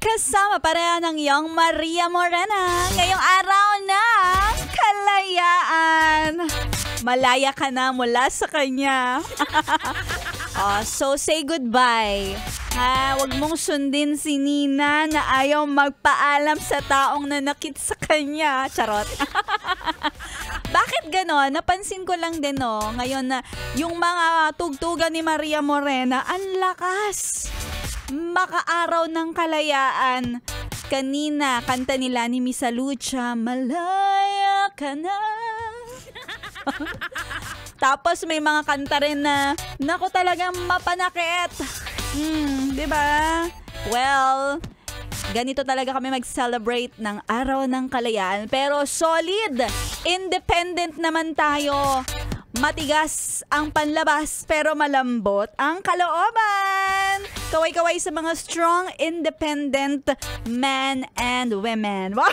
Kasama pareha ng iyong Maria Morena ngayong araw ng kalayaan. Malaya ka na mula sa kanya. So say goodbye. Huwag mong sundin si Nina na ayaw magpaalam sa taong nanakit sa kanya. Charot. Bakit ganon? Napansin ko lang din ngayon na yung mga tugtugan ni Maria Morena, ang lakas. Makaaraw ng kalayaan. Kanina, kanta nila ni Miss Lucha, malaya ka na. Tapos may mga kanta rin na, naku talagang mapanakit. Diba? Well, ganito talaga kami mag-celebrate ng araw ng kalayaan. Pero solid, independent naman tayo. Matigas ang panlabas pero malambot ang kalooban. Kaway-kaway sa mga strong, independent men and women. Wow!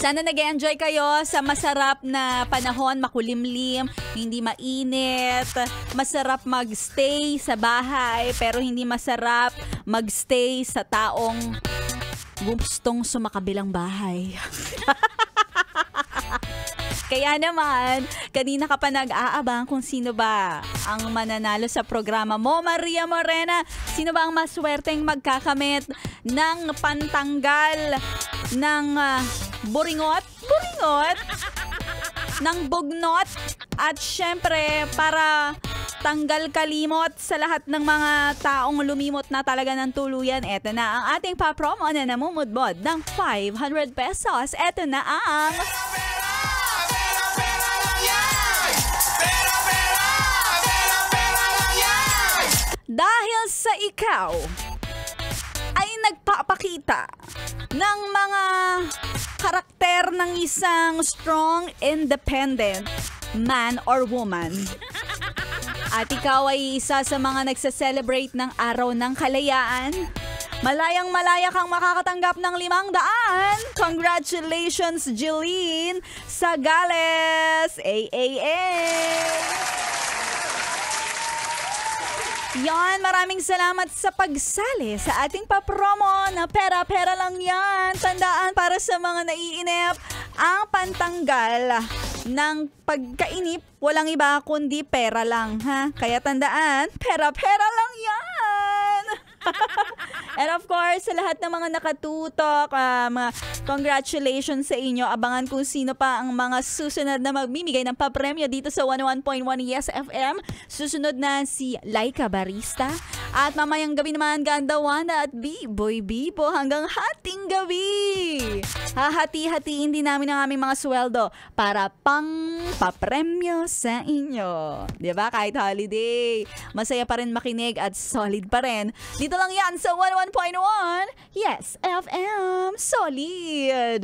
Sana nag-enjoy kayo sa masarap na panahon, makulimlim, hindi mainit. Masarap magstay sa bahay pero hindi masarap magstay sa taong gustong sumakabilang bahay. Kaya naman, kanina ka pa nag-aabang kung sino ba ang mananalo sa programa mo, Maria Morena. Sino ba ang maswerteng magkakamit ng pantanggal ng buringot, ng bugnot, at syempre para tanggal kalimot sa lahat ng mga taong lumimot na talaga ng tuluyan. Eto na ang ating pa-promo na namumudbod ng 500 pesos. Eto na ang... Dahil sa ikaw ay nagpapakita ng mga karakter ng isang strong, independent man or woman. At ikaw ay isa sa mga nagsa-celebrate ng araw ng kalayaan. Malayang-malaya kang makakatanggap ng 500. Congratulations, Jeline Sagales, AAA. Yan, maraming salamat sa pagsali sa ating papromo na pera-pera lang yan. Tandaan, para sa mga naiinip, ang pantanggal ng pagkainip, walang iba kundi pera lang, ha? Kaya tandaan, pera-pera lang yan. And of course, sa lahat ng mga nakatutok, congratulations sa inyo. Abangan kung sino pa ang mga susunod na magmimigay ng papremyo dito sa 101.1 Yes FM. Susunod na si Laika Barista. At mamayang gabi naman, Ganda Wanda at B-Boy Bibo hanggang hating gabi. Hahati-hatiin din namin ang aming mga sweldo para pang papremyo sa inyo. Diba? Kahit holiday, masaya pa rin makinig at solid pa rin. Dito lang yan sa 101.1 Yes FM. Solid!